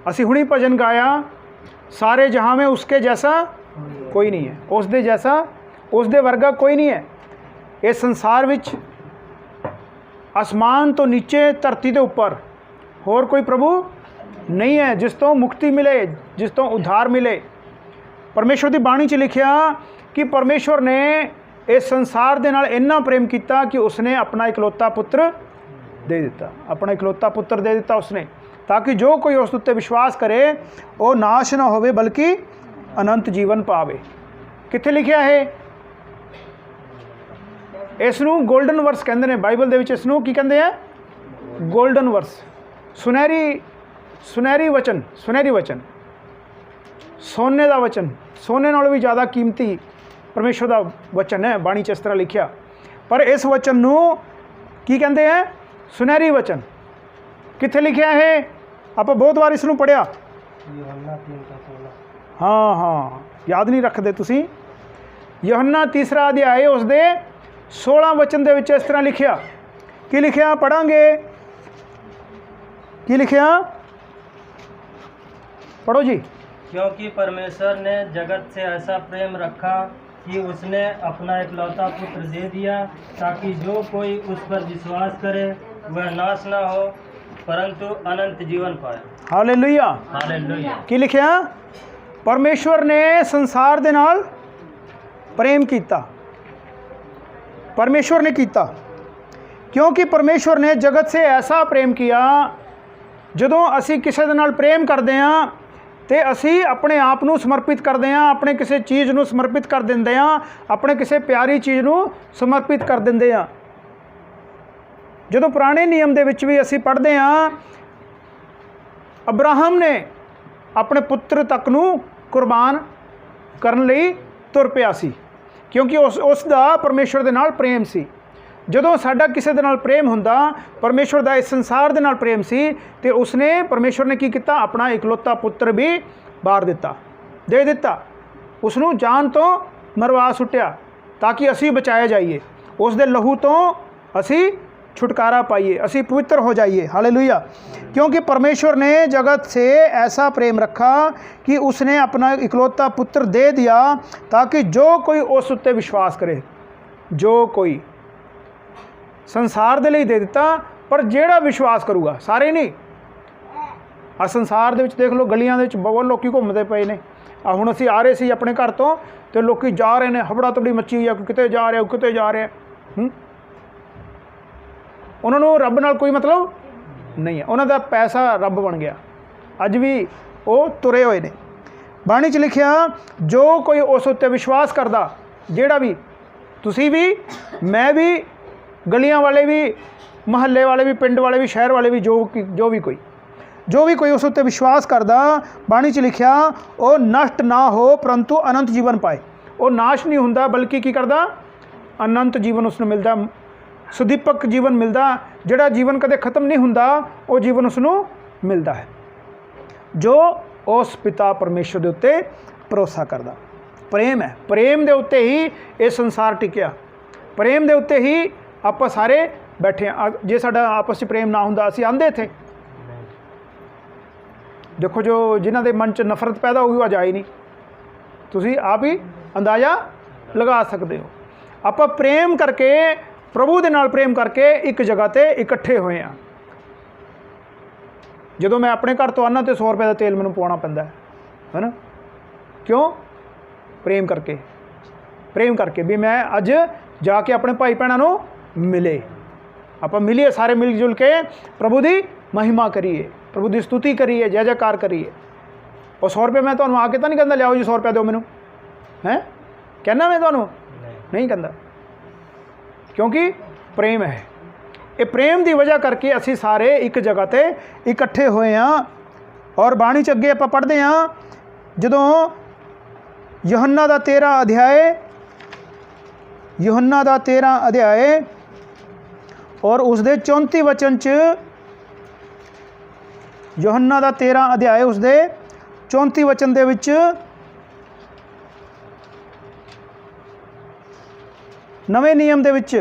असी हुणी भजन गाया, सारे जहाँ में उसके जैसा कोई नहीं है, उसके जैसा उसके वर्गा कोई नहीं है। इस संसार विच आसमान तो नीचे, धरती के उपर होर कोई प्रभु नहीं है जिस तो मुक्ति मिले, जिस तो उद्धार मिले। परमेश्वर की बाणी च लिखिया कि परमेश्वर ने इस संसार के नाल इन्ना प्रेम किया कि उसने अपना इकलौता पुत्र दे दिता, अपना इकलौता पुत्र दे दिता उसने, ताकि जो कोई उस उत्ते विश्वास करे वो नाश ना होवे बल्कि अनंत जीवन पावे। कित्थे लिखिया है? इसनू गोल्डन वर्स कहते हैं बाइबल दे विच। इसनू की कहते हैं? गोल्डन वर्स, सुनहरी वचन, सुनहरी वचन, सोने का वचन, सोने नालों भी ज़्यादा कीमती परमेश्वर का वचन है। बाणी च इस तरह लिखिया। पर इस वचन नू की कहते हैं? सुनहरी वचन। कित्थे लिखिया है? आप बहुत बार इसनू पढ़िया। हाँ हाँ, याद नहीं रखते तुसी। यूहन्ना 3 अध्याय उसदे 16 वचन दे विच इस तरह लिखिया। की लिखिया? पढ़ांगे। की लिखिया? पढ़ो जी। क्योंकि परमेश्वर ने जगत से ऐसा प्रेम रखा कि उसने अपना इकलौता पुत्र दे दिया, ताकि जो कोई उस पर विश्वास करे वह नाश ना हो परंतु अनंत जीवन पाए। Hallelujah, hallelujah. की लिखिया? परमेश्वर ने संसार दे नाल प्रेम किया। परमेश्वर ने किया क्योंकि परमेश्वर ने जगत से ऐसा प्रेम किया। जदों असी किसी दे नाल प्रेम करते हैं तो असी अपने आप नू समर्पित करते हैं, अपने किसी चीज़ नू समर्पित कर देंगे हैं, अपने किसी प्यारी चीज़ नू समर्पित कर देंगे हैं। जदों पुराने नियम दे विच भी असी पढ़ते हैं, अब्राहम ने अपने पुत्र तक नू कुर्बान करन लई तुर पिया सी, क्योंकि उसका परमेश्वर दे नाल प्रेम सी। जदों साडा किसी दे नाल प्रेम हुंदा, परमेश्वर दा इस संसार दे नाल प्रेम सी, ते उसने परमेश्वर ने की किया? अपना इकलौता पुत्र भी बार दिता, दे दिता, उसनू जान तो मरवा सुट्या, ताकि असी बचाए जाइए, उस दे लहू तो असी छुटकारा पाइए, असी पवित्र हो जाइए। हालेलुया। क्योंकि परमेश्वर ने जगत से ऐसा प्रेम रखा कि उसने अपना इकलौता पुत्र दे दिया, ताकि जो कोई उस उत्ते विश्वास करे, जो कोई संसार दे लिए दे दिता, पर जेड़ा विश्वास करूगा, सारे नहीं। आ संसार दे विच देख लो, गलियां दे विच बहुत लोग घूमते पे ने। आ हुण असीं आ रहे सी अपने घर तो, ते लोग जा रहे हैं, हबड़ा तबड़ी मची हुई है, किते जा रहे, किते जा रहे। उन्होंने रब नाल कोई मतलब नहीं है, उन्होंने पैसा रब बन गया। अज भी वो तुरे हुए ने। बाणी च लिखिया, जो कोई उस उत्ते विश्वास करदा, जेड़ा भी, तुसी भी, मैं भी, गलियां वाले भी, महल्ले वाले भी, पिंड वाले भी, शहर वाले भी, जो भी कोई उस उत्ते विश्वास करदा, बाणी च लिखिया, वो नष्ट ना हो परंतु अनंत जीवन पाए। वो नाश नहीं हुंदा बल्कि की करदा? अनंत जीवन उसनूं मिलदा, सुदीपक जीवन मिलदा। जिहड़ा जीवन कदे खत्म नहीं हुंदा, वो जीवन उसनूं मिलदा है, जो उस पिता परमेश्वर दे उत्ते भरोसा करदा। प्रेम है, प्रेम दे उत्ते ही ये संसार टिकिया, प्रेम दे उत्ते ही आप सारे बैठे हैं। जे साडा आपस में प्रेम ना हुंदा, असीं आंदे थे। देखो, जो जिन्हां दे मन च नफरत पैदा होगी वो जाए नहीं, तुसीं आप ही अंदाज़ा लगा सकते हो। आप प्रेम करके, प्रभु दे नाल प्रेम करके एक जगह ते इकट्ठे होए हैं। जदों मैं अपने घर तो आना तो 100 रुपये का तेल मैनूं पवाउणा पैंदा है ना। क्यों? प्रेम करके, प्रेम करके भी मैं अज जाके अपने भाई भैणां नूं मिले, आप मिलिए, सारे मिल जुल के प्रभु की महिमा करिए, प्रभु की स्तुति करिए, जय जयकार करिए। और 100 रुपये मैं तुहानूं आके तो नहीं कहता लियाओ जी 100 रुपया दो मैनूं, हैं? कहना मैं तुहानूं नहीं कहता, क्योंकि प्रेम है। ये प्रेम की वजह करके असी सारे एक जगह ते इकट्ठे होए हैं। और बाणी च अगे आप पढ़ते हैं, जदों यूहन्ना दा 13 अध्याय, यूहन्ना दा 13 अध्याय और उसदे 34 वचन च, यूहन्ना दा 13 अध्याय उसदे 34 वचन दे विच नवे नियम दे विच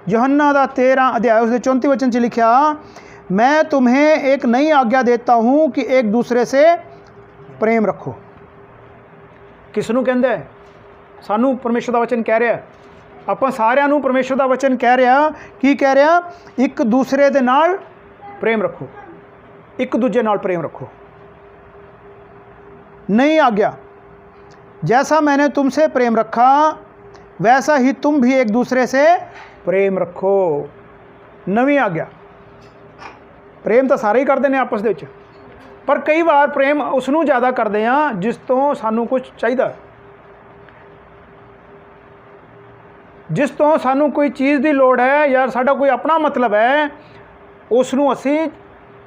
यूहन्ना दा 13 अध्याय उसदे 34 वचन च लिखिया, मैं तुम्हें एक नई आज्ञा देता हूँ कि एक दूसरे से प्रेम रखो। किस ਨੂੰ ਕਹਿੰਦਾ ਹੈ? ਸਾਨੂੰ ਪਰਮੇਸ਼ਰ ਦਾ ਵਚਨ ਕਹਿ ਰਿਹਾ, ਆਪਾਂ ਸਾਰਿਆਂ ਨੂੰ ਪਰਮੇਸ਼ਰ ਦਾ ਵਚਨ ਕਹਿ ਰਿਹਾ। ਕੀ ਕਹਿ ਰਿਹਾ? ਇੱਕ ਦੂਸਰੇ ਦੇ ਨਾਲ ਪ੍ਰੇਮ ਰੱਖੋ, ਇੱਕ ਦੂਜੇ ਨਾਲ ਪ੍ਰੇਮ ਰੱਖੋ। नई आज्ञा, जैसा मैंने तुमसे प्रेम रखा वैसा ही तुम भी एक दूसरे से प्रेम रखो। नवी आज्ञा। प्रेम तो सारे ही करते हैं आपस में, पर कई बार प्रेम उसनों ज़्यादा करते हैं जिस तो सानू कुछ चाहिए, जिस तो सानू कोई चीज़ की लोड़ है या साडा कोई अपना मतलब है, उसनों असी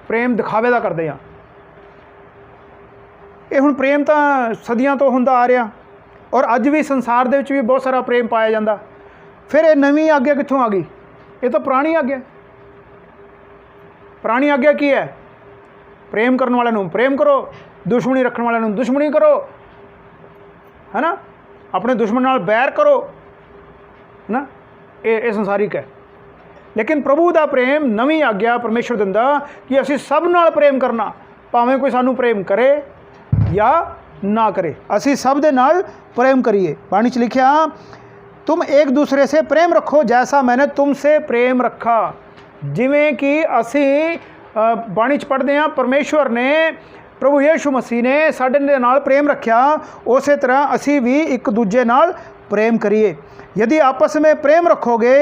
प्रेम दिखावे का करते हैं। ये हुण प्रेम तो सदियों तो हुंदा आ रहा, और अज भी संसार दे विच भी बहुत सारा प्रेम पाया जाता। फिर ये नवी आज्ञा कित्थों आ गई? ये तो पुरानी आज्ञा। पुरानी आज्ञा की है? प्रेम करने वाले नूं प्रेम करो, दुश्मनी रखने वाले नूं दुश्मनी करो, है ना, अपने दुश्मन नाल बैर करो, है ना। ये संसारिक है। लेकिन प्रभु का प्रेम नवी आज्ञा परमेश्वर दिंदा कि असीं सब नाल प्रेम करना, भावें कोई सानू प्रेम करे या ना करे, असी सब दे नाल प्रेम करिए। बाणी च लिखिया, तुम एक दूसरे से प्रेम रखो जैसा मैंने तुमसे प्रेम रखा। जिवें कि असी बाणी च पढ़ते हैं परमेश्वर ने, प्रभु यीशु मसीह ने साडे दे नाल प्रेम रखा, उस तरह असी भी एक दूजे नाल प्रेम करिए। यदि आपस में प्रेम रखोगे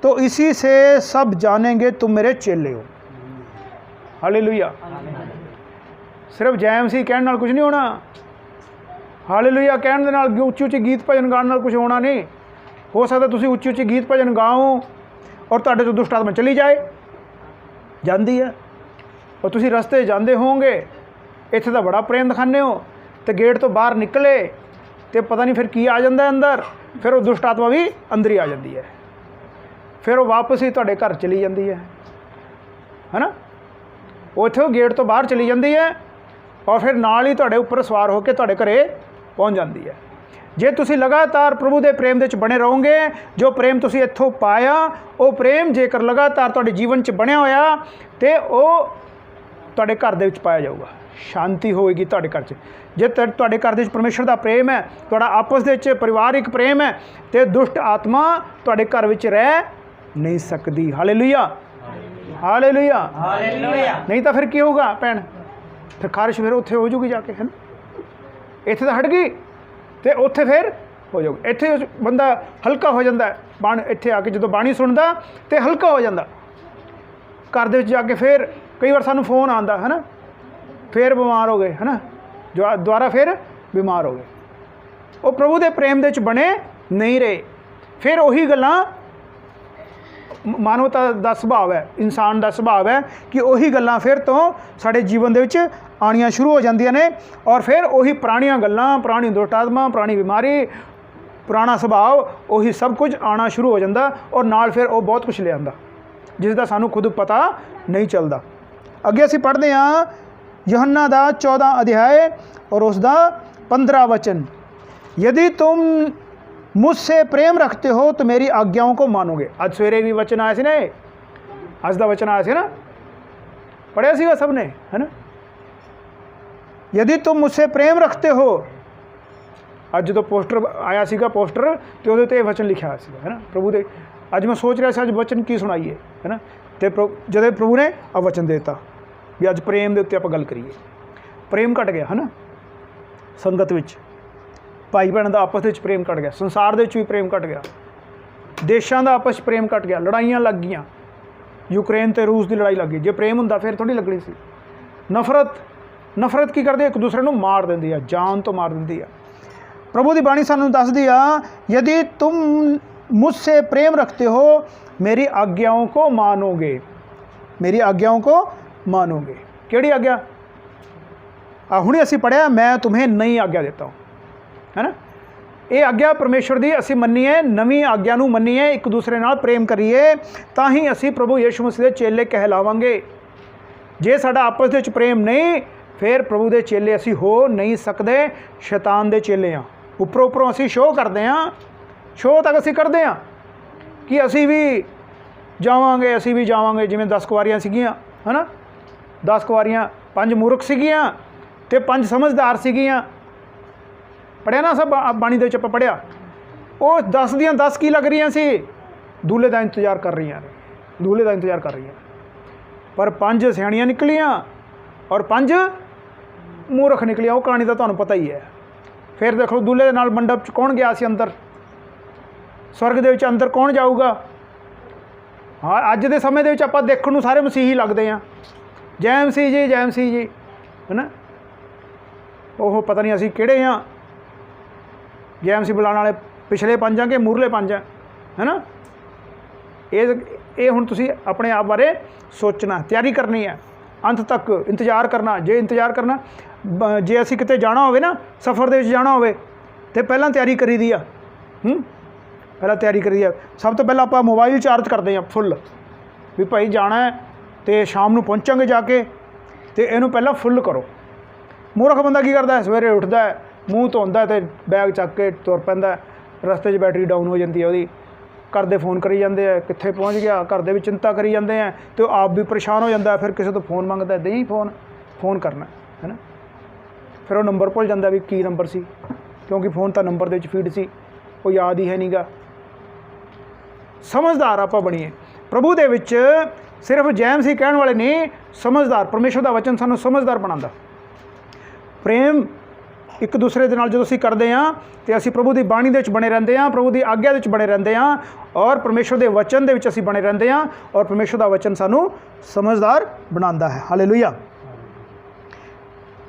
तो इसी से सब जानेंगे तुम मेरे चेले हो। हालेलुया। सिर्फ जय मसीह कहने नाल कुछ नहीं होना, हालेलुया कहने दे नाल उच्ची उच्ची गीत भजन गाने नाल कुछ होना नहीं। हो सकता तुसीं उच्ची उच्ची गीत भजन गाओ और तुहाडे तो दुष्ट आत्मा चली जाए, जाती है, और तुसीं रस्ते जाते होवोगे, इत्थे तो बड़ा प्रेम दिखाने हो, तो गेट तो बाहर निकले तो पता नहीं फिर की आ जाता है अंदर, फिर वो दुष्ट आत्मा भी अंदर ही आ जाती है, फिर वो वापस ही तुहाडे घर चली जाती है ना। वो इत्थे गेट तो बाहर चली जाती है और फिर नाल ही तुहाडे उपर सवार होकर तुहाडे घरे पहुँच जाती है। जे तुसीं लगातार प्रभु के प्रेम दे विच बने रहोगे, जो प्रेम तुसीं इत्थों पाया, वो प्रेम जेकर लगातार तुहाडे जीवन च बनया होया तो वो तुहाडे घर दे विच पाया जाऊगा। शांति होएगी तुहाडे घर च। जे तुहाडे घर दे विच परमेश्वर दा प्रेम है, तुहाडा आपस दे विच परिवारिक प्रेम है, तो दुष्ट आत्मा तुहाडे घर विच रह नहीं सकती। Hallelujah, hallelujah, hallelujah. नहीं तो फिर की होगा भैन? फिर खारिश फिर उत्थे हो जूगी जाके, है ना। इत्थे तो हट गई तो उत्थे फिर हो जाऊगी। इत्थे बंदा हल्का हो जाता है, बाण इत्थे आके जो बाणी सुनता तो हल्का हो जाता। घर दे विच जाके फिर कई बार सानू फोन आता है ना, फिर बीमार हो गए, है ना, जो दोबारा फिर बीमार हो गए। वो प्रभु के प्रेम दे विच बने नहीं रहे। फिर उही गल्लां, मानवता का सुभाव है, इंसान का सुभाव है कि उही गल्लां फिर तो साडे जीवन दे विच आनियां शुरू हो जांदियां ने, और फिर उही पुरानियां गल्लां, पुरानी दुष्ट आत्मा, पुरानी बीमारी, पुराना सुभाव, उही सब कुछ आना शुरू हो जाता, और नाल फिर वो बहुत कुछ ले आंदा जिसका सानू खुद पता नहीं चलता। अगे असीं पढ़ते हैं यूहन्ना दा 14 अध्याय और उसका 15 वचन। यदि तुम मुझसे प्रेम रखते हो तो मेरी आज्ञाओं को मानोगे। आज सवेरे भी वचन आया सी ना, अज का वचन आया सी ना, पढ़िया सीगा सब ने, है ना। यदि तुम मुझसे प्रेम रखते हो, अज जो पोस्टर आया सीगा पोस्टर तो वो तो वचन लिखा सीगा, है ना, प्रभु दे। अज मैं सोच रहा था अज वचन की सुनाइए, है ना, तो जब प्रभु ने अब वचन देता भी अज प्रेम के उत्ते आप गल करिए। प्रेम घट गया, है ना, संगत विच भाई भैन का आपस में प्रेम घट गया, संसार दे भी प्रेम घट गया, देशों का आपस प्रेम घट गया, लड़ाइयाँ लग गई, यूक्रेन तो रूस की लड़ाई लग गई। जो प्रेम होंदा फिर थोड़ी लगनी सी। नफरत, नफरत की करती, एक दूसरे को मार देंदी है, जान तो मार देंदी है। प्रभु की बाणी सानू दसदी आ, यदि तुम मुझसे प्रेम रखते हो मेरी आज्ञाओं को मानोगे, मेरी आज्ञाओं को मानोगे। केड़ी आज्ञा? हुणे असीं पढ़िया, मैं तुम्हें नई आज्ञा देता हूँ, है ना। ये आज्ञा परमेश्वर की असीं मन्नीए, नवीं आज्ञा नूं मन्नीए, एक दूसरे नाल प्रेम करिए, तां ही असीं प्रभु यीशु मसीह दे चेले कहलावांगे। जे साडा आपस दे विच प्रेम नहीं, फिर प्रभु दे चेले असीं हो नहीं सकते, शैतान दे चेले हाँ। उपरों उपरों असीं शो करते हैं, शो तक असीं करते हैं कि असीं भी जावांगे, असीं भी जावांगे, जिवें 10 कुवारियां सीगियां, है ना। 10 कुआरियाँ, 5 मूर्ख सीगियाँ ते 5 समझदार सीगियाँ। पढ़िया ना सब बाणी दे विच आपां पढ़िया। वो 10 दियां 10 की लग रही सी, दूल्हे का इंतजार कर रही हैं, दूल्हे का इंतजार कर रही हैं। पर 5 सियाणियां निकलियां और 5 मूर्ख निकलियां। वो कहानी का तुहानूं पता ही है। फिर देखो दूल्हे दे नाल मंडप च कौन गया सी अंदर, स्वर्ग दे विच अंदर कौन जाऊगा। हाँ, अज दे समय दे विच आपां देखण नूं सारे मसीही लगदे आ, जय मसीह जी, जय मसीह जी, है ना। ओह पता नहीं असीं किहड़े आ, जय मसीह बुलाने वाले पिछले 5 आ कि मूरले 5 आ, है ना। ये हुण तुसीं अपने आप बारे सोचना, तैयारी करनी है, अंत तक इंतजार करना। जे इंतजार करना, जे असीं किते जाना होवे ना, सफ़र दे विच जाना होवे ते पहलां तैयारी करी दी आ। पहलां तैयारी करी दी आ। सब तो पहलां आपां मोबाइल चार्ज करदे आ फुल, भी भाई जाना है तो शाम नूं पहुँचांगे जाके, तो इहनूं पहलां फुल करो। मूर्ख बंदा की करदा है, सवेरे उठदा है, मूँह धोंदा है ते बैग चक के तुर पैंदा है, रस्ते 'च बैटरी डाउन हो जाती है उसदी, घर दे फोन करी जाते हैं कित्थे पहुँच गया, घर दे विच चिंता करी जाते हैं, तो आप भी परेशान हो जाता है। फिर किसी तो फोन मंगता है, दें फोन करना है ना। फिर वो नंबर भुल जाता भी की नंबर सी, क्योंकि फोन तो नंबर दे विच फीड सी, वो याद ही है नहीं गा। समझदार आपां बणीए। प्रभु दे विच सिर्फ जय मसीह कहण वाले नहीं, समझदार। परमेश्वर दा वचन सानूं समझदार बनांदा। प्रेम एक दूसरे दे नाल जदों असीं करदे हां ते असीं प्रभु दी बाणी दे विच बणे रहिंदे हां, प्रभु दी आग्या दे विच बणे रहिंदे हां, और परमेश्वर दे वचन दे विच असीं बणे रहिंदे हां, और परमेश्वर दा वचन सानूं समझदार बनांदा है। हालेलुया।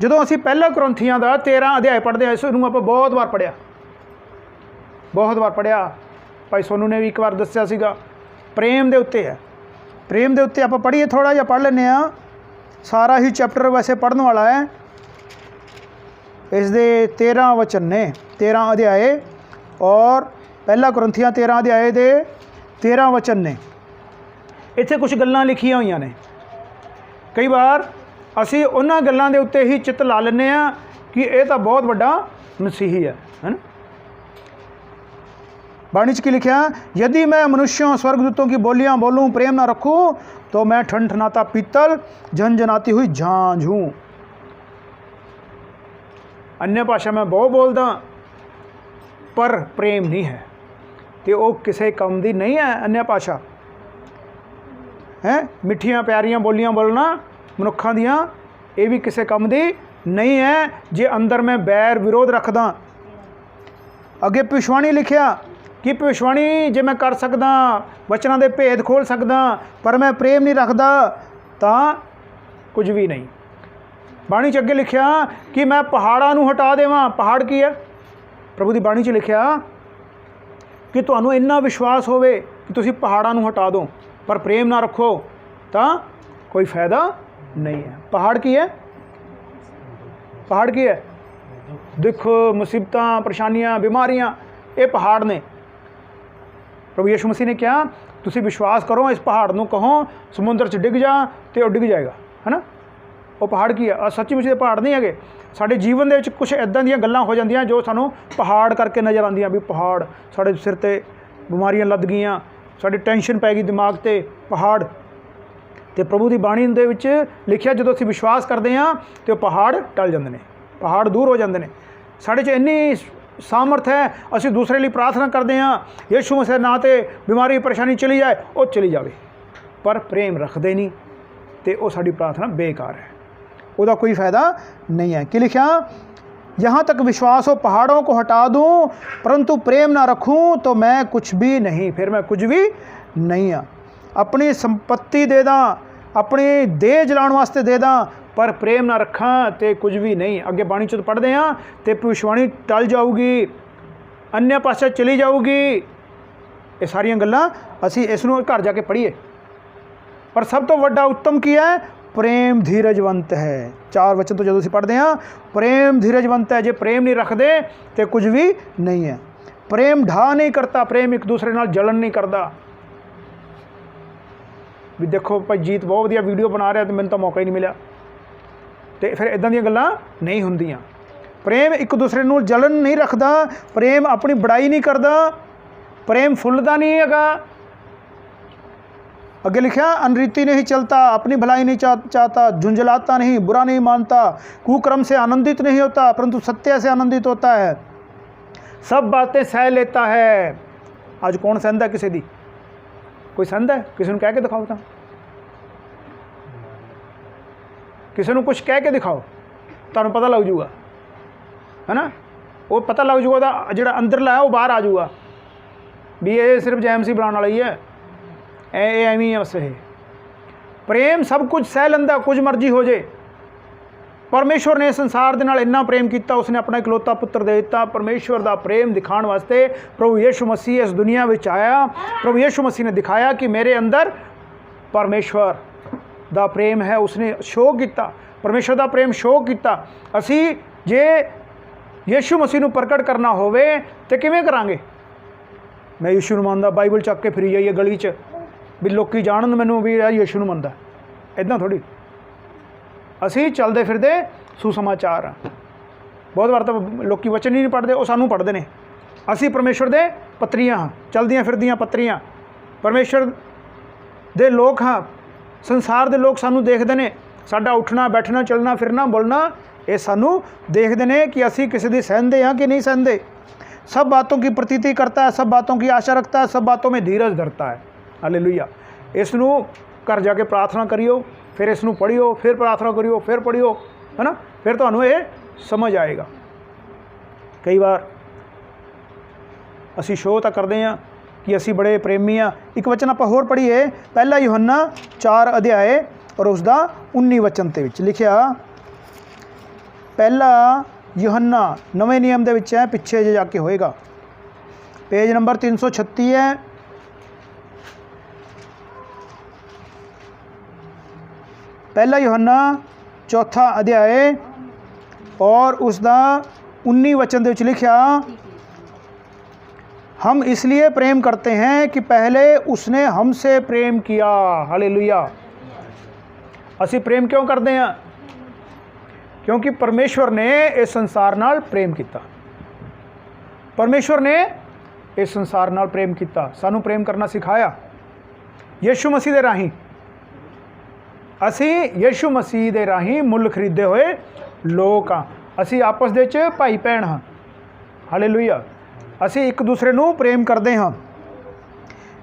जदों असीं पहला कुरिन्थियां दा 13 अध्याय पढ़दे हां, इसनूं आपां बहुत बार पढ़िया। भाई सोनू ने भी एक बार दस्सिया सीगा, प्रेम दे उत्ते है। प्रेम दे उत्ते आपां पढ़िए, थोड़ा जिहा पढ़ लैंदे हां। सारा ही चैप्टर वैसे पढ़न वाला है। इस दे 13 वचन ने, 13 अध्याय, और पहला कुरिन्थियां 13 अध्याय दे 13 वचन ने। इत्थे कुछ गल्लां लिखियां होईयां ने। कई बार असीं उन्हां गल्लां दे उत्ते ही चित्त ला लैंदे आ कि ये तो बहुत वड्डा मसीही है ना। बाणी च की लिखिया, यदि मैं मनुष्यों स्वर्गदूतों की बोलियां बोलूं, प्रेम ना रखूं, तो मैं ठनठनाता पीतल, झनझनाती हुई झांझ हूँ। अन्य भाषा में बहुत बोलदा, पर प्रेम नहीं है तो वो किसी काम दी नहीं है। अन्य भाषा है, मिठियां प्यारियां बोलियां बोलना मनुखां दियां, ये भी किसी काम दी नहीं है जे अंदर मैं बैर विरोध रखदा। अगे भविष्यवाणी लिखिया कि भविष्यवाणी जे मैं कर सकदा, वचनां दे भेद खोल सकदा, पर मैं प्रेम नहीं रखदा तां कुछ भी नहीं। बाणी च अगे लिखिया कि मैं पहाड़ां नूं हटा देवां। पहाड़ की है? प्रभु की बाणी च लिखिया कि तुहानूं इन्ना विश्वास होवे कि तुसीं पहाड़ां नूं हटा दो, पर प्रेम ना रखो तां कोई फायदा नहीं है। पहाड़ की है? पहाड़ की है? दुख, मुसीबतां, परेशानियां, बीमारियां, ये पहाड़ ने। प्रभु यीशु मसीह ने क्या, तुसीं विश्वास करो, इस पहाड़ नूं कहो समुद्र च डिग जा तो डिग जाएगा, है ना। वो पहाड़ की है? सच्ची मुच्ची पहाड़ नहीं है। साडे जीवन दे विच कुछ इदां दीयां गल्लां हो जांदियां जो सानूं पहाड़ करके नज़र आंदियां, भी पहाड़ साडे सिर ते बीमारियां लद गईयां, साडी टेंशन पै गई दिमाग ते, पहाड़। तो प्रभु की बाणी दे विच लिखिया जदों असीं विश्वास करते हैं तो पहाड़ टल जांदे ने, पहाड़ दूर हो जाते हैं। साडे च इन्नी सामर्थ है, असीं दूसरे लिए प्रार्थना करते हैं, यीशु मसीह ना ते बीमारी परेशानी चली जाए, वो चली जाए, पर प्रेम रखते नहीं तो वो साडी प्रार्थना बेकार है, उसका कोई फ़ायदा नहीं है। कि लिखा, यहाँ तक विश्वास हो पहाड़ों को हटा दूँ, परंतु प्रेम ना रखूँ तो मैं कुछ भी नहीं, फिर मैं कुछ भी नहीं हाँ। अपनी संपत्ति दे दा, अपनी देह जलाने वास्ते दे दा, पर प्रेम ना रखा तो कुछ भी नहीं। अगे बाणी च पढ़ते हैं तो भविष्यवाणी टल जाऊगी, अन्य पासे चली जाऊगी। ये सारिया गल्लां असीं इसनूं घर जाके पढ़ीए। पर सब तो वड्डा उत्तम की है, प्रेम धीरजवंत है। 4 वचन तो जो असीं पढ़ते हैं, प्रेम धीरजवंत है। जे प्रेम नहीं रखते तो कुछ भी नहीं है। प्रेम ढा नहीं करता, प्रेम एक दूसरे नाल जलन नहीं करता। भी देखो भाई जीत बहुत वधिया वीडियो बना रहा तो मैंने तो मौका ही नहीं मिला, तो फिर इदां दीयां गल्लां नहीं हुंदियां। प्रेम एक दूसरे नूं जलन नहीं रखता, प्रेम अपनी बड़ाई नहीं करता, प्रेम फुੱਲदा नहीं हैगा। अगे लिखा, अनरीति नहीं चलता, अपनी भलाई नहीं चाहता, झुंझलाता नहीं, बुरा नहीं मानता, कुकर्म से आनंदित नहीं होता, परंतु सत्य से आनंदित होता है, सब बातें सह लेता है। आज कौन सहंदा किसी दी? कोई सहंदा है? किसी ने कह के दिखाओ, तो किसी ने कुछ कह के दिखाओ, तुहानू पता लग जूगा, है ना। वो पता लग जूगा, जो अंदरला है वो बाहर आ जूगा भी ये सिर्फ JMC बनाने वाला ही है, एवें ही है बस। ये प्रेम सब कुछ सह लेंदा, कुछ मर्जी हो जाए। परमेश्वर ने संसार दे नाल इन्ना प्रेम किया, उसने अपना इकलौता पुत्र दे दिता। परमेश्वर का प्रेम दिखाने वास्ते प्रभु यीशु मसीह इस दुनिया में आया। प्रभु यीशु मसीह ने दिखाया कि मेरे अंदर परमेश्वर का प्रेम है, उसने शो किया, परमेश्वर का प्रेम शो किया। असी जे यीशु मसीह नूं प्रकट करना होवे तो किवें करांगे? मैं यीशु नूं मनदा, बाइबल चक के फिरी जाइए गली च भी लोकी जानन मैनूं भी यीशु नूं मनदा, इदां थोड़ी। असी चलते फिरदे सुसमाचार हाँ। बहुत बार तो लोग वचन ही नहीं पढ़ते, वो सानू पढ़ते हैं। असी परमेश्वर दे पत्रियां हाँ, चलदियां फिरदियां पत्रियां, परमेश्वर दे लोग हाँ। संसार दे लोग सानू देखते हैं, साडा उठना बैठना चलना फिरना बोलना, ये सानू देखते हैं कि असी किसी दी सहंदे हाँ कि नहीं सहंदे। सब बातों की प्रतीति करता है, सब बातों की आशा रखता है, सब बातों में धीरज धरता है। हालेलुया। इसनू घर जाके प्रार्थना करियो, फिर इसनू पढ़ियो, फिर प्रार्थना करियो, फिर पढ़ियो, है ना, फिर तो ये समझ आएगा। कई बार असी शो तो करते हैं कि असी बड़े प्रेमी हाँ। एक वचन आप होर पढ़िए, पहला यूहन्ना 4 अध्याय और उसका 19 वचन के विच लिखिया। पहला यूहन्ना नवे नियम दे विच है, पिछे जे जाके होएगा, पेज नंबर 336 है। पहला यूहन्ना 4 अध्याय और उसका 19 वचन दे लिखा, हम इसलिए प्रेम करते हैं कि पहले उसने हमसे प्रेम किया। हालेलुया। असी प्रेम क्यों करते हैं? क्योंकि परमेश्वर ने इस संसार नाल प्रेम किया। परमेश्वर ने इस संसार नाल प्रेम किया, सानू प्रेम करना सिखाया यीशु मसीह दे राही। असी यीशु मसीह दे राही मुल खरीदे हुए लोग हाँ। असी आपस दे च भाई भैन हाँ। हालेलुया। असी एक दूसरे नू प्रेम करते हाँ।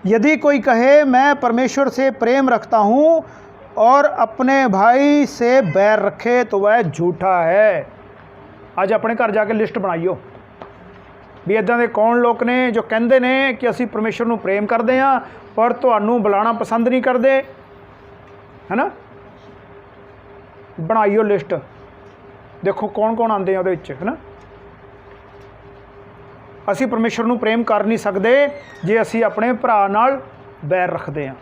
यदि कोई कहे मैं परमेश्वर से प्रेम रखता हूँ और अपने भाई से बैर रखे तो वह झूठा है। आज अपने घर जाके लिस्ट बनाइयो भी इदां दे कौन लोग ने जो कहते हैं कि असी परमेश्वर नू प्रेम करते हाँ पर तुहानू बुलाना पसंद नहीं करते, है ना। बनाइयो लिस्ट, देखो कौन कौन आते हैं उहदे विच, है ना। असी परमेश्वर नू प्रेम कर नहीं सकते जे असी अपने भरा नाल बैर रखते हैं,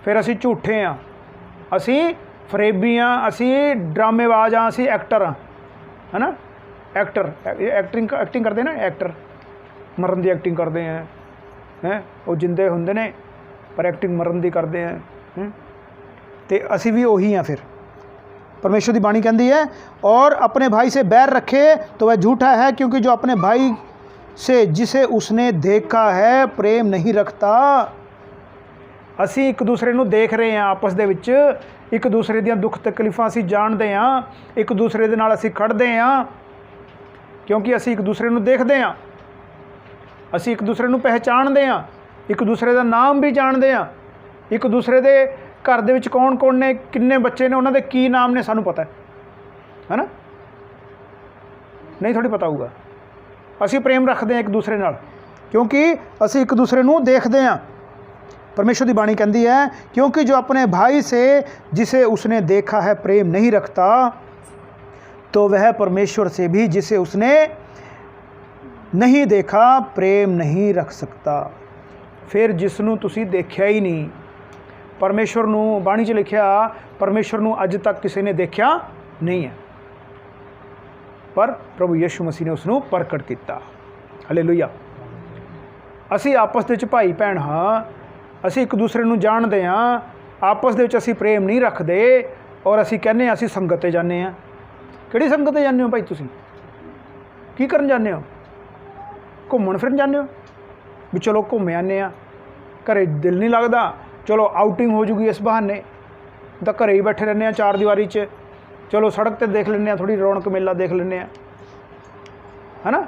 फिर असी झूठे हाँ, असी फरेबी हाँ, असी ड्रामेबाज हाँ, असी एक्टर हाँ, है ना। एक्टर एक्टिंग करते ना, एक्टर मरन की एक्टिंग करते हैं वो जिंदे होंदे ने पर एक्टिंग मरन की करते हैं तो असी भी वही हाँ। फिर परमेश्वर की बाणी कहती है और अपने भाई से बैर रखे तो वह झूठा है, क्योंकि जो अपने भाई से जिसे उसने देखा है प्रेम नहीं रखता। असी एक दूसरे नू देख रहे हैं, आपस दे विच एक दूसरे दियां दुख तकलीफां असी जानते हैं, एक दूसरे दे नाल असी खड़ते हैं, क्योंकि असी एक दूसरे नू देखते हैं, असी एक दूसरे नू पहचानते हैं, एक दूसरे का नाम भी जानते हैं, एक दूसरे दे घर दे विच कौन कौन ने, किन्ने बच्चे ने, उन्होंने की नाम ने सानू पता है ना। नहीं थोड़ी पता होगा। असी प्रेम रखते हैं एक दूसरे नाल क्योंकि असी एक दूसरे नू देखते हैं। परमेश्वर की बाणी कहती है क्योंकि जो अपने भाई से जिसे उसने देखा है प्रेम नहीं रखता तो वह परमेश्वर से भी जिसे उसने नहीं देखा प्रेम नहीं रख सकता। फिर जिसनू तुसी देखा ही नहीं, परमेश्वर नू बाणी च लिखिया परमेश्वर नू अज तक किसी ने देखा नहीं है, पर प्रभु यीशु मसीह ने उसनू प्रकट किया। हालेलुया। असी आपस दे विच भाई भैन हाँ, असी एक दूसरे नू जानते हाँ, आपस दे विच असी प्रेम नहीं रखते और असी कहने असी संगत ते जाने हाँ। किहड़ी संगत ते जाने हो भाई? तुसी की करन जाने हो? घूमन फिरन जाने हो भी चलो घूम आने, घरे दिल नहीं लगता, चलो आउटिंग हो जूगी इस बहाने, तो घरे ही बैठे रहने 4 दीवारी च, चलो सड़क ते देख लें, थोड़ी रौनक मेला देख लें, है ना।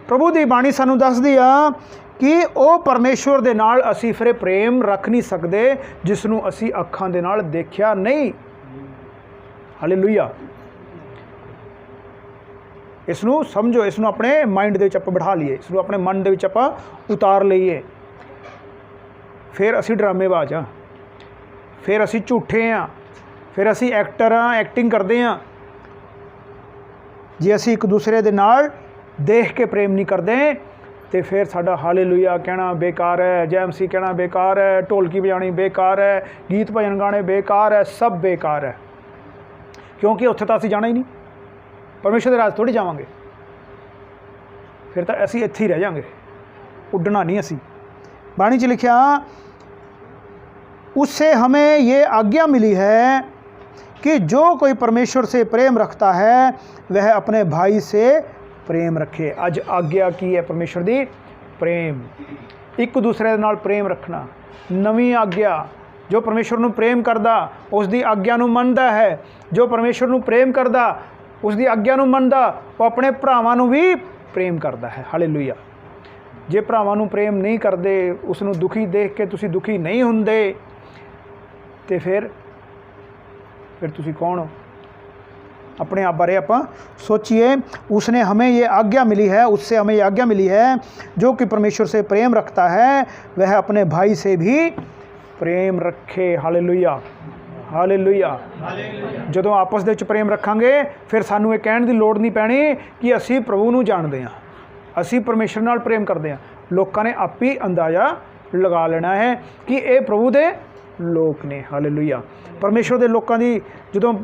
प्रभु की बाणी सानू दसदी आ कि वो परमेश्वर दे नाल असी फिर प्रेम रख नहीं सकते जिसनों असी अखां दे नाल देखिया नहीं। हालेलुया। इसनों समझो, इसनों अपने माइंड दे विच आपां बिठा लीए, इसनों अपने मन दे विच आपां उतार लईए। फिर असी ड्रामेबाज हाँ, फिर असी झूठे हाँ, फिर असी एक्टर हाँ, एक्टिंग करते हाँ। जे असी एक दूसरे दे नाल देख के प्रेम नहीं करते तो फिर साडा हालेलुया कहना बेकार है, जय मसीह कहना बेकार है, ढोलकी बजानी बेकार है, गीत भजन गाने बेकार है, सब बेकार है। क्योंकि उत्थे तो असी जाना ही नहीं, परमेश्वर के राज थोड़ी जावांगे, फिर तो असी इत्थे ही रह जाएंगे, उड्डना नहीं असी। बाणी च लिखिया उससे हमें ये आज्ञा मिली है कि जो कोई परमेश्वर से प्रेम रखता है वह अपने भाई से प्रेम रखे। अज आज्ञा की है परमेश्वर दी? प्रेम, एक दूसरे नाल प्रेम रखना। नवी आज्ञा, जो परमेश्वर नूं प्रेम करदा उसकी आज्ञा नूं मनदा है, जो परमेश्वर नूं प्रेम करदा उसकी आज्ञा नूं मनदा वो अपने भरावां नूं भी प्रेम करदा है। हालेलुया। जे भरावां नूं प्रेम नहीं करदे, उसनूं दुखी देख के तुसीं दुखी नहीं हुंदे तो फिर तुसीं कौन हो? अपने आप बारे आप सोचिए। उसने हमें ये आज्ञा मिली है, उससे हमें ये आज्ञा मिली है, जो कि परमेश्वर से प्रेम रखता है वह अपने भाई से भी प्रेम रखे। Hallelujah, hallelujah. जदों आपस दे विच प्रेम रखांगे फिर सानू ये कहण दी लोड़ नहीं पैनी कि असी प्रभु नूं जाणदे हां, असी परमेश्वर नाल प्रेम करदे हां। लोकां ने आप ही अंदाज़ा लगा लेना है कि ये प्रभु दे लोक ने। हालेलुया। परमेश्वर दे लोकां दी जदों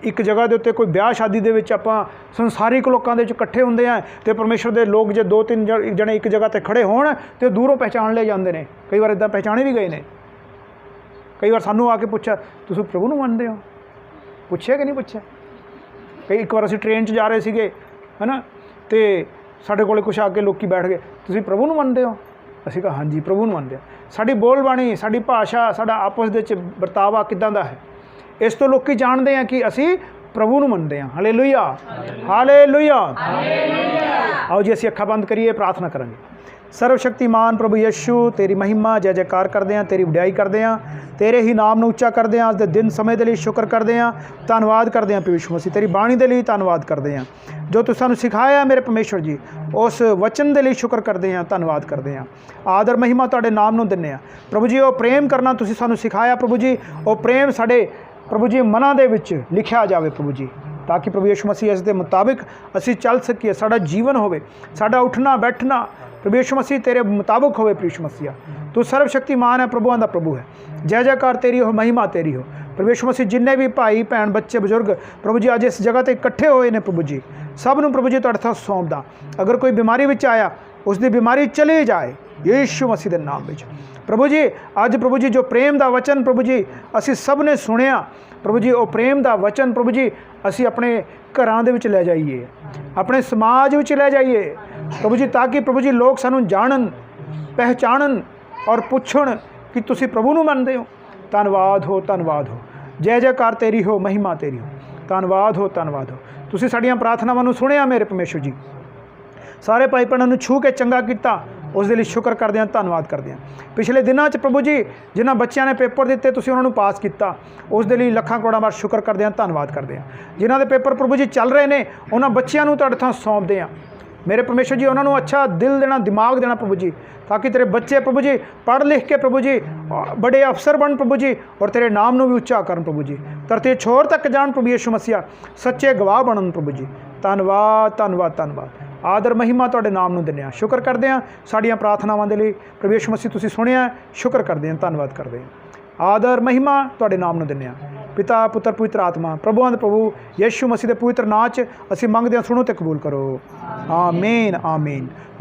एक जगह के उत्ते कोई ब्याह शादी दे विच आपां संसारिक लोकां दे विच इकट्ठे हुंदे हैं तो परमेश्वर दे लोग जे 2-3 जने एक जगह ते खड़े होण तो दूरों पहचान ले जाते हैं। कई बार इदां पहचाने भी गए ने। कई बार सानू आके पूछा तुसीं प्रभु नूं मनदे हो? पुछया कि नहीं पुछया? कई एक बार असीं ट्रेन च जा रहे सीगे, है ना, तो साडे कोल कुछ आके लोग बैठ गए, तुसीं प्रभु नूं मनदे हो? असीं कहा हाँ जी प्रभु नूं मनदे आ। साडी बोल बाणी, साडी भाषा, साडा आपस दे विच बरतावा किदां दा है, इस तो लोग जानते हैं कि असी प्रभु नूं मनदे हैं। Hallelujah, hallelujah. आओ जी असी अखां बंद करिए, प्रार्थना करेंगे। सर्वशक्तिमान प्रभु यीशु तेरी महिमा जय जयकार करते हैं, तेरी वडियाई करते हैं, तेरे ही नाम नूं उच्चा करते हैं। अज दे दिन समय के लिए शुक्र करते हैं, धन्नवाद करते हैं। प्रभु मसीह तेरी बाणी के लिए धन्नवाद करते हैं, जो तुसीं सानूं सिखाया मेरे परमेश्वर जी, उस वचन के लिए शुक्र करते हैं, धन्नवाद करते हैं। आदर महिमा तुहाडे नाम नूं दिंदे हैं प्रभु जी। वो प्रेम करना तुसीं सानूं सिखाया प्रभु जी, वो प्रेम साडे प्रभु जी मनां दे विच लिखिया जावे प्रभु जी, ताकि प्रभु यीशु मसीह इस दे मुताबिक असी चल सकीए, साडा जीवन होवे, साडा उठना बैठना प्रभु यीशु मसीह तेरे मुताबिक होवे। प्रभु यीशु मसीह तू सर्वशक्तिमान है, प्रभुआं दा प्रभु है। जय जयकार तेरी हो, महिमा तेरी हो। प्रभु यीशु मसीह जिन्ने भी भाई भैन बच्चे बजुर्ग प्रभु जी अज इस जगह ते इकट्ठे होए ने प्रभु जी, सब नूं प्रभु जी तुहाडे हत्थ सौंपदा। अगर कोई बीमारी विच आया उसकी बीमारी चली जाए यीशु मसीह दे नाम विच प्रभु जी। अज प्रभु जी जो प्रेम दा वचन प्रभु जी असी सब ने सुनिया प्रभु जी, वो प्रेम दा वचन प्रभु जी असी अपने घरां दे विच लै जाइए, अपने समाज विच लै जाइए प्रभु जी, ताकि प्रभु जी लोग सानूं जानन, पहचानन और पुछण कि तुसी प्रभु नूं मनदे हो। धन्नवाद हो, धन्नवाद हो। जय जयकार तेरी हो, महिमा तेरी हो। धन्नवाद हो, धन्नवाद हो। तुसी साडीआं प्रार्थनावां नूं सुनिया मेरे परमेश्वर जी, सारे भाई भैणां नूं छू के चंगा कीता, उस दे लई शुक्र करदे हां, धन्नवाद करदे हां। पिछले दिनां 'च प्रभु जी जिन्हां बच्चिआं ने पेपर दित्ते तुसीं उन्हां नूं पास कीता, उस दे लई लखां करोड़ां बार शुक्र करदे हां, धन्नवाद करदे हां। जिन्हां दे पेपर प्रभु जी चल रहे ने उन्हां बच्चिआं नूं तुहाडे थां सौंपदे हां मेरे परमेश्वर जी, उन्होंने अच्छा दिल देना, दिमाग देना प्रभु जी, ताकि तेरे बच्चे प्रभु जी पढ़ लिख के प्रभु जी बड़े अफसर बन प्रभु जी, और तेरे नाम नूं भी उच्चा करन प्रभु जी, धरती छोर तक जान प्रभु यीशु मसीह, सच्चे गवाह बनन प्रभु जी। धन्नवाद, धन्नवाद, धन्नवाद। आदर महिमा तुहाडे नाम नूं दिंदे हां, शुक्र करदे हां साडीआं प्रार्थनावां दे लई प्रभु यीशु मसीह तुसीं सुणिआ, शुक्र करदे हां, धन्नवाद करदे हां। आदर महिमा तुहाडे नाम नूं दिंदे हां। पिता पुत्र पवित्र आत्मा प्रभुआं दे प्रभु यीशु मसीह दे पवित्र नाम 'च असीं मंगदे हां, सुणो ते कबूल करो। आमीन, आमीन।